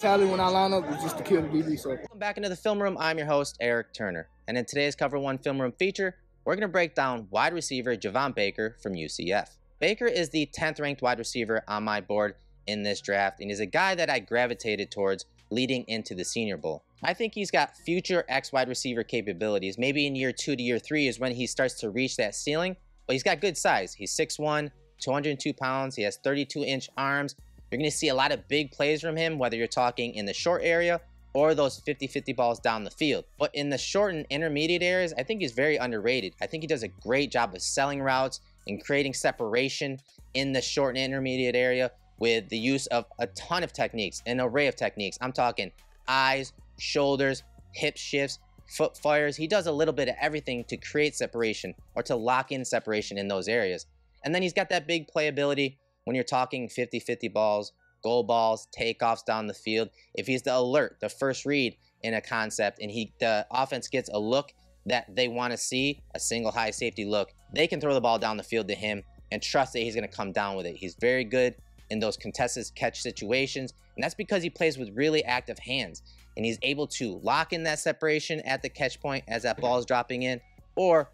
Talent when I line up is just to kill the DB. So Welcome back into the film room. I'm your host, Eric Turner. And in today's Cover One Film Room feature, we're going to break down wide receiver Javon Baker from UCF. Baker is the 10th ranked wide receiver on my board in this draft, and he's a guy that I gravitated towards leading into the Senior Bowl. I think he's got future X wide receiver capabilities. Maybe in year 2 to year 3 is when he starts to reach that ceiling, but he's got good size. He's 6'1", 202 pounds. He has 32-inch arms. You're going to see a lot of big plays from him, whether you're talking in the short area or those 50-50 balls down the field. But in the short and intermediate areas, I think he's very underrated. I think he does a great job of selling routes and creating separation in the short and intermediate area with the use of a ton of techniques, an array of techniques. I'm talking eyes, shoulders, hip shifts, foot fires. He does a little bit of everything to create separation or to lock in separation in those areas. And then he's got that big playability when you're talking 50-50 balls, goal balls, takeoffs down the field. If he's the alert, the first read in a concept, and the offense gets a look that they want to see, a single high safety look, they can throw the ball down the field to him and trust that he's going to come down with it. He's very good in those contested catch situations, and that's because he plays with really active hands, and he's able to lock in that separation at the catch point as that ball is dropping in, or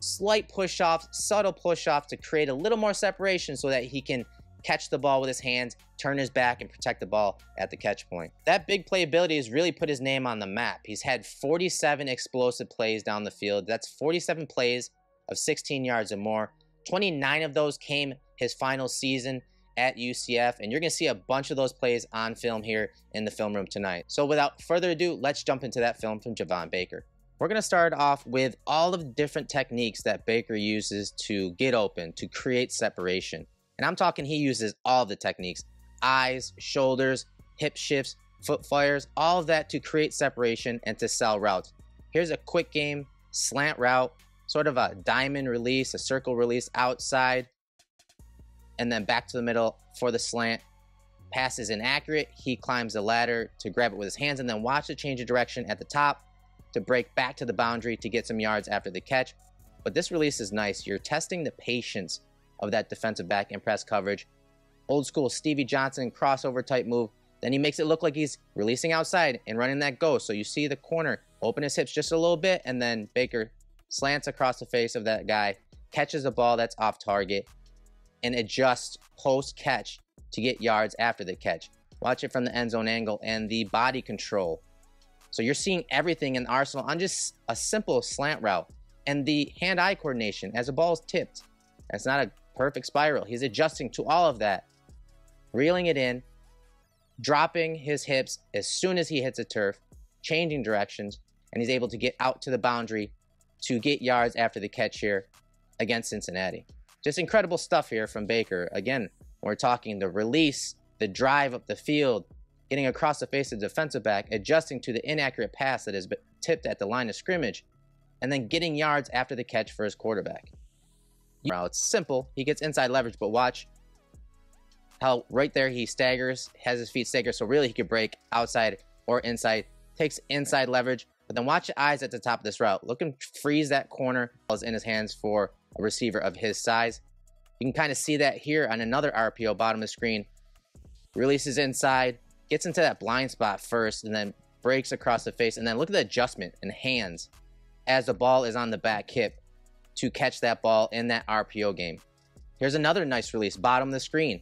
slight push-offs, subtle push-offs to create a little more separation so that he can catch the ball with his hands, turn his back, and protect the ball at the catch point. That big playability has really put his name on the map. He's had 47 explosive plays down the field. That's 47 plays of 16 yards or more. 29 of those came his final season at UCF, and you're going to see a bunch of those plays on film here in the film room tonight. So without further ado, let's jump into that film from Javon Baker. We're going to start off with all of the different techniques that Baker uses to get open, to create separation. And I'm talking he uses all the techniques: eyes, shoulders, hip shifts, foot fires, all of that to create separation and to sell routes. Here's a quick game slant route, sort of a diamond release, a circle release outside, and then back to the middle for the slant. Pass is inaccurate. He climbs the ladder to grab it with his hands, and then watch the change of direction at the top to break back to the boundary to get some yards after the catch. But this release is nice. You're testing the patience of that defensive back in press coverage. Old school Stevie Johnson crossover type move. Then he makes it look like he's releasing outside and running that go. So you see the corner open his hips just a little bit, and then Baker slants across the face of that guy, catches a ball that's off target, and adjusts post catch to get yards after the catch. Watch it from the end zone angle and the body control. So you're seeing everything in the arsenal on just a simple slant route, and the hand-eye coordination as the ball is tipped. It's not a perfect spiral. He's adjusting to all of that, reeling it in, dropping his hips as soon as he hits the turf, changing directions, and he's able to get out to the boundary to get yards after the catch here against Cincinnati. Just incredible stuff here from Baker. Again, we're talking the release, the drive up the field, getting across the face of the defensive back, adjusting to the inaccurate pass that has been tipped at the line of scrimmage, and then getting yards after the catch for his quarterback. Now, it's simple. He gets inside leverage, but watch how right there he staggers, has his feet stagger, so really he could break outside or inside, takes inside leverage, but then watch the eyes at the top of this route. Look and freeze that corner in his hands for a receiver of his size. You can kind of see that here on another RPO, bottom of the screen. Releases inside, gets into that blind spot first, and then breaks across the face, and then look at the adjustment in hands as the ball is on the back hip to catch that ball in that RPO game. Here's another nice release, bottom of the screen.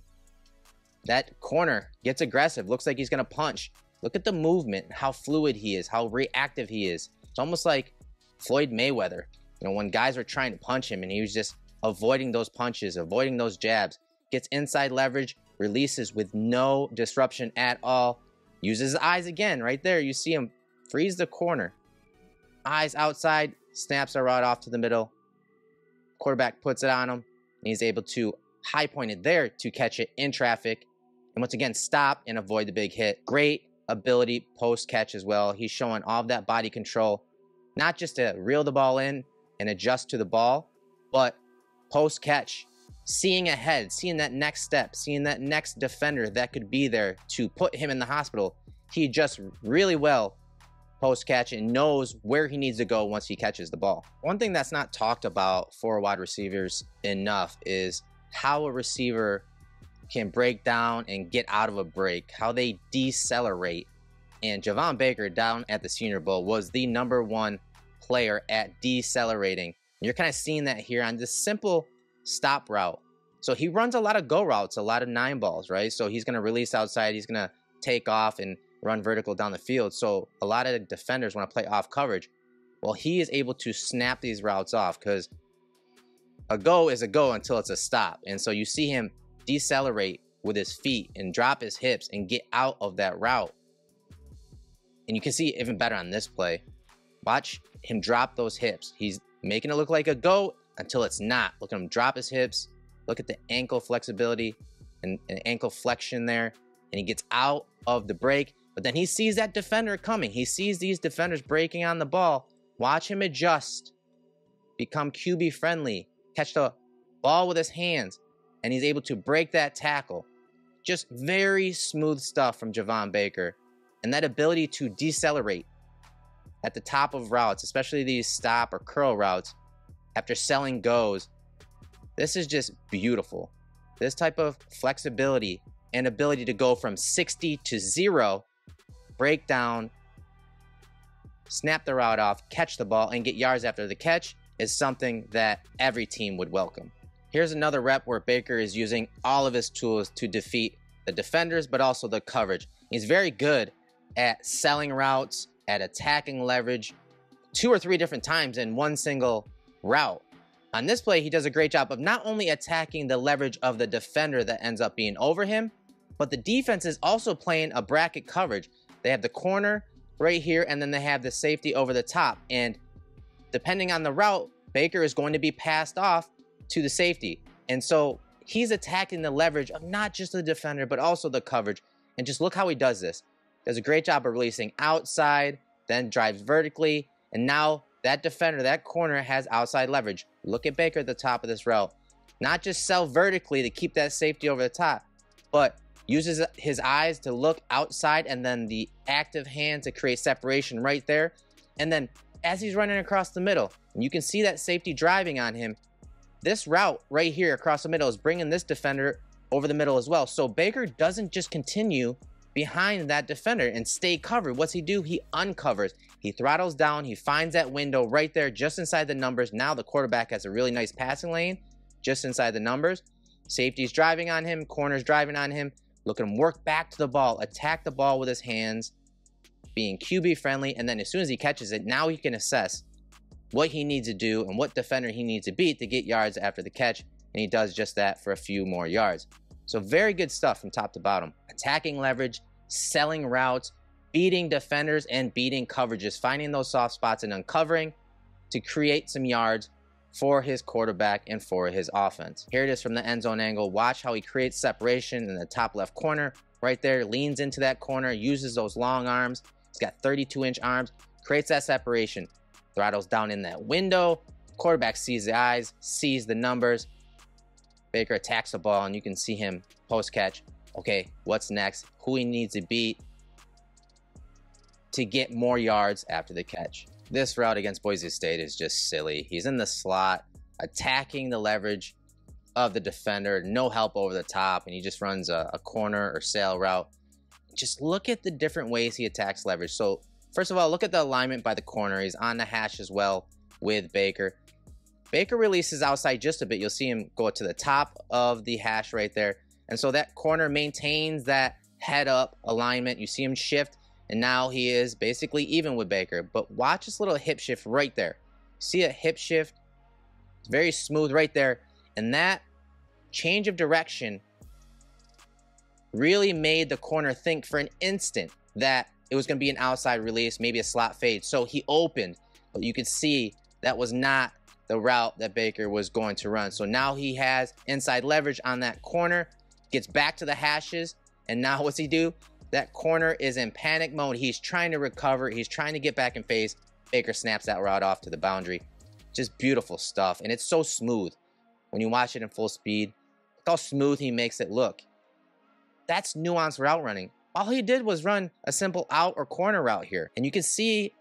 That corner gets aggressive, looks like he's gonna punch. Look at the movement, how fluid he is, how reactive he is. It's almost like Floyd Mayweather, you know, when guys were trying to punch him and he was just avoiding those punches, avoiding those jabs. Gets inside leverage, releases with no disruption at all. Uses his eyes again, right there. You see him freeze the corner. Eyes outside, snaps a route off to the middle. Quarterback puts it on him, and he's able to high point it there to catch it in traffic. And once again, stop and avoid the big hit. Great ability post catch as well. He's showing all of that body control, not just to reel the ball in and adjust to the ball, but post catch, seeing ahead, seeing that next step, seeing that next defender that could be there to put him in the hospital. He adjusts really well post catch and knows where he needs to go once he catches the ball. One thing that's not talked about for wide receivers enough is how a receiver can break down and get out of a break, how they decelerate And Javon Baker down at the Senior Bowl was the #1 player at decelerating. And you're kind of seeing that here on this simple stop route. So he runs a lot of go routes, a lot of 9 balls, right? So he's going to release outside. He's going to take off and run vertical down the field. So a lot of defenders want to play off coverage. Well, he is able to snap these routes off because a go is a go until it's a stop. And so you see him decelerate with his feet and drop his hips and get out of that route. And you can see it even better on this play. Watch him drop those hips. He's making it look like a go until it's not. Look at him drop his hips. Look at the ankle flexibility and ankle flexion there. And he gets out of the break. But then he sees that defender coming. He sees these defenders breaking on the ball. Watch him adjust. Become QB friendly. Catch the ball with his hands. And he's able to break that tackle. Just very smooth stuff from Javon Baker. And that ability to decelerate at the top of routes, especially these stop or curl routes, after selling goes, this is just beautiful. This type of flexibility and ability to go from 60 to 0, break down, snap the route off, catch the ball, and get yards after the catch is something that every team would welcome. Here's another rep where Baker is using all of his tools to defeat the defenders, but also the coverage. He's very good at selling routes, at attacking leverage 2 or 3 different times in one single route. On this play, he does a great job of not only attacking the leverage of the defender that ends up being over him, but the defense is also playing a bracket coverage. They have the corner right here, and then they have the safety over the top. And depending on the route, Baker is going to be passed off to the safety. And so he's attacking the leverage of not just the defender, but also the coverage. And just look how he does this. Does a great job of releasing outside, then drives vertically, and now that defender, that corner has outside leverage. Look at Baker at the top of this route. Not just sell vertically to keep that safety over the top, but uses his eyes to look outside and then the active hand to create separation right there. And then as he's running across the middle, and you can see that safety driving on him, this route right here across the middle is bringing this defender over the middle as well. So Baker doesn't just continue behind that defender and stay covered. What's he do? He uncovers. He throttles down. He finds that window right there just inside the numbers. Now the quarterback has a really nice passing lane just inside the numbers. Safety's driving on him. Corner's driving on him. Look at him work back to the ball, attack the ball with his hands, being QB friendly. And then as soon as he catches it, now he can assess what he needs to do and what defender he needs to beat to get yards after the catch. And he does just that for a few more yards. So very good stuff from top to bottom. Attacking leverage, selling routes, beating defenders and beating coverages, finding those soft spots and uncovering to create some yards for his quarterback and for his offense. Here it is from the end zone angle. Watch how he creates separation in the top left corner. Right there, leans into that corner, uses those long arms. He's got 32-inch arms, creates that separation, throttles down in that window. Quarterback sees the eyes, sees the numbers. Baker attacks the ball, and you can see him post-catch. Okay, what's next? Who he needs to beat to get more yards after the catch. This route against Boise State is just silly. He's in the slot, attacking the leverage of the defender, no help over the top, and he just runs a corner or sail route. Just look at the different ways he attacks leverage. So first of all, look at the alignment by the corner. He's on the hash as well with Baker. Baker releases outside just a bit. You'll see him go to the top of the hash right there. And so that corner maintains that head up alignment. You see him shift, and now he is basically even with Baker. But watch this little hip shift right there. See a hip shift? It's very smooth right there. And that change of direction really made the corner think for an instant that it was going to be an outside release, maybe a slot fade. So he opened, but you could see that was not the route that Baker was going to run. So now he has inside leverage on that corner, gets back to the hashes, and now what's he do? That corner is in panic mode. He's trying to recover. He's trying to get back in phase. Baker snaps that route off to the boundary. Just beautiful stuff, and it's so smooth. When you watch it in full speed, look how smooth he makes it look. That's nuanced route running. All he did was run a simple out or corner route here. And you can see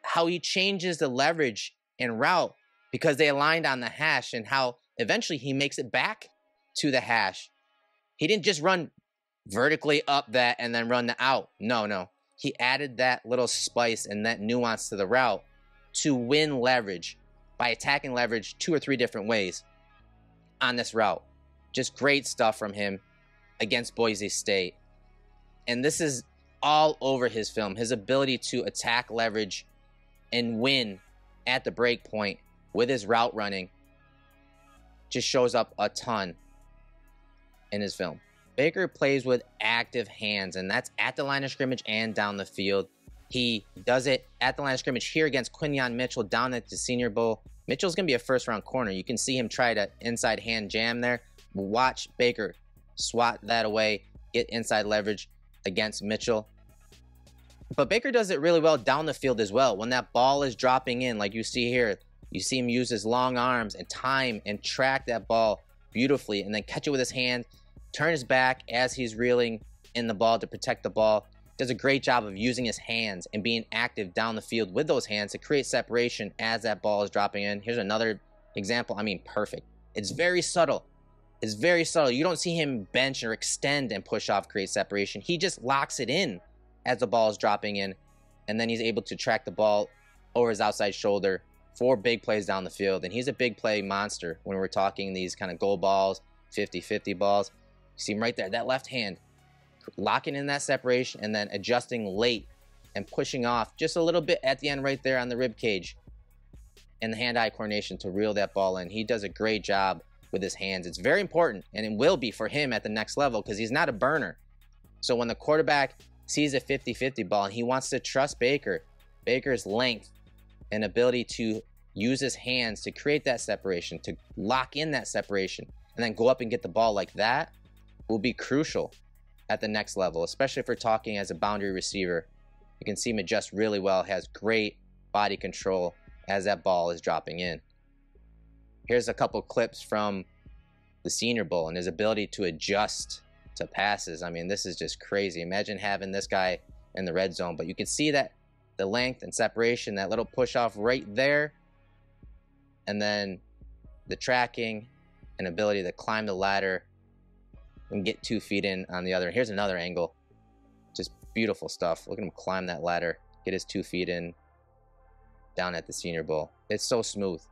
how he changes the leverage and route because they aligned on the hash, and how eventually he makes it back to the hash. He didn't just run vertically up that and then run the out. No. he added that little spice and that nuance to the route to win leverage by attacking leverage 2 or 3 different ways on this route. Just great stuff from him against Boise State. And this is all over his film. His ability to attack leverage and win at the break point with his route running just shows up a ton in his film. Baker plays with active hands, and that's at the line of scrimmage and down the field. He does it at the line of scrimmage here against Quinyon Mitchell down at the Senior Bowl. Mitchell's going to be a first-round corner. You can see him try to inside hand jam there. Watch Baker swat that away, get inside leverage against Mitchell. But Baker does it really well down the field as well. When that ball is dropping in, like you see here, you see him use his long arms and time and track that ball beautifully and then catch it with his hand, turn his back as he's reeling in the ball to protect the ball. Does a great job of using his hands and being active down the field with those hands to create separation as that ball is dropping in. Here's another example. I mean, perfect. It's very subtle. It's very subtle. You don't see him bench or extend and push off, create separation. He just locks it in as the ball is dropping in, and then he's able to track the ball over his outside shoulder for big plays down the field. And he's a big play monster when we're talking these kind of goal balls, 50-50 balls. You see him right there, that left hand, locking in that separation and then adjusting late and pushing off just a little bit at the end right there on the rib cage and the hand-eye coordination to reel that ball in. He does a great job with his hands. It's very important, and it will be for him at the next level because he's not a burner. So when the quarterback sees a 50-50 ball and he wants to trust Baker's length and ability to use his hands to create that separation, to lock in that separation, and then go up and get the ball like that will be crucial at the next level, especially if we're talking as a boundary receiver. You can see him adjust really well, has great body control as that ball is dropping in. Here's a couple clips from the Senior Bowl and his ability to adjust to passes. I mean, this is just crazy. Imagine having this guy in the red zone, but you can see that the length and separation, that little push off right there, and then the tracking and ability to climb the ladder and get 2 feet in on the other. Here's another angle. Just beautiful stuff. Look at him climb that ladder, get his 2 feet in down at the Senior Bowl. It's so smooth.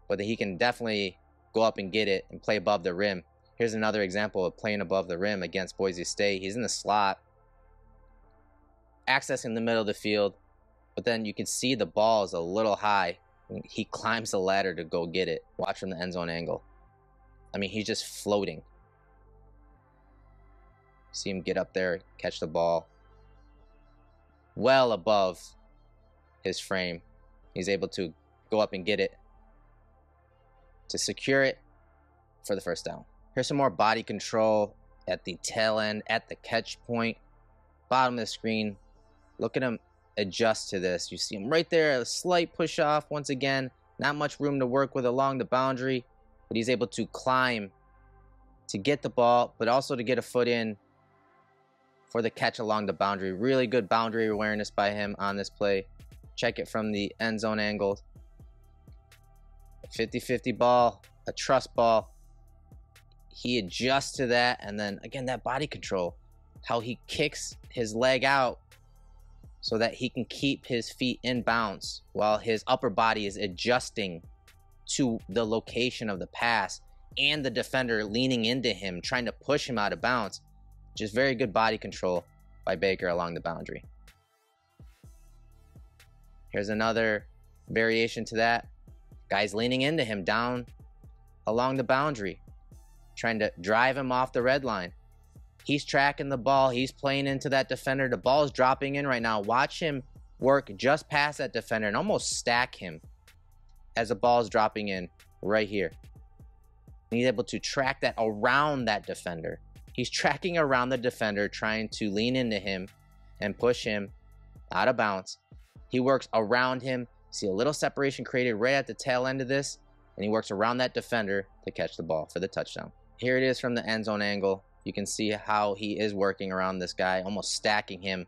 But he can definitely go up and get it and play above the rim. Here's another example of playing above the rim against Boise State. He's in the slot, accessing the middle of the field, but then you can see the ball is a little high. He climbs the ladder to go get it. Watch from the end zone angle. I mean, he's just floating. See him get up there, catch the ball well above his frame. He's able to go up and get it to secure it for the first down. Here's some more body control at the tail end, at the catch point, bottom of the screen. Look at him adjust to this. You see him right there, a slight push off. Once again, not much room to work with along the boundary, but he's able to climb to get the ball, but also to get a foot in for the catch along the boundary. Really good boundary awareness by him on this play. Check it from the end zone angle. 50-50 ball, a trust ball. He adjusts to that, and then again, that body control, how he kicks his leg out so that he can keep his feet in bounds while his upper body is adjusting to the location of the pass and the defender leaning into him, trying to push him out of bounds. Just very good body control by Baker along the boundary. Here's another variation to that. Guys leaning into him down along the boundary, trying to drive him off the red line. He's tracking the ball. He's playing into that defender. The ball is dropping in right now. Watch him work just past that defender and almost stack him as the ball is dropping in right here. And he's able to track that around that defender. He's tracking around the defender, trying to lean into him and push him out of bounds. He works around him. See a little separation created right at the tail end of this, and he works around that defender to catch the ball for the touchdown. Here it is from the end zone angle. You can see how he is working around this guy, almost stacking him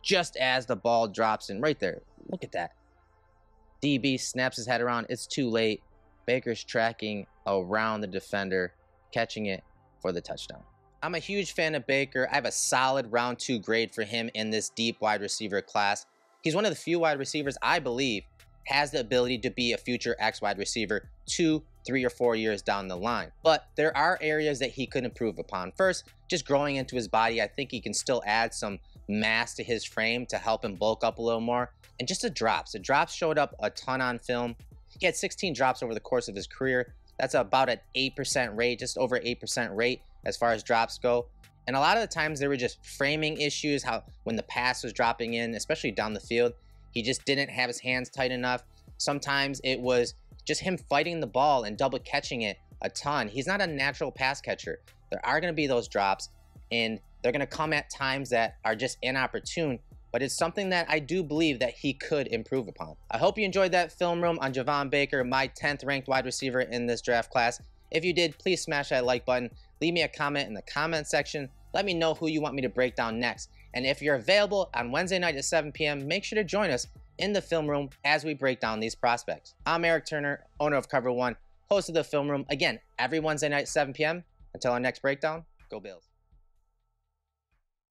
just as the ball drops in right there. Look at that. DB snaps his head around. It's too late. Baker's tracking around the defender, catching it for the touchdown. I'm a huge fan of Baker. I have a solid round 2 grade for him in this deep wide receiver class. He's one of the few wide receivers I believe has the ability to be a future X wide receiver 2, 3, or 4 years down the line. But there are areas that he could improve upon. First, just growing into his body. I think he can still add some mass to his frame to help him bulk up a little more. And just the drops. The drops showed up a ton on film. He had 16 drops over the course of his career. That's about an 8% rate, just over 8% rate as far as drops go. And a lot of the times they were just framing issues, how when the pass was dropping in, especially down the field, he just didn't have his hands tight enough. Sometimes it was just him fighting the ball and double catching it a ton. He's not a natural pass catcher. There are going to be those drops, and they're going to come at times that are just inopportune, but it's something that I do believe that he could improve upon. I hope you enjoyed that film room on Javon Baker, my 10th ranked wide receiver in this draft class. If you did, please smash that like button. Leave me a comment in the comment section. Let me know who you want me to break down next. And if you're available on Wednesday night at 7 p.m., make sure to join us in the film room as we break down these prospects. I'm Eric Turner, owner of Cover One, host of the film room. Again, every Wednesday night at 7 p.m. Until our next breakdown, go Bills.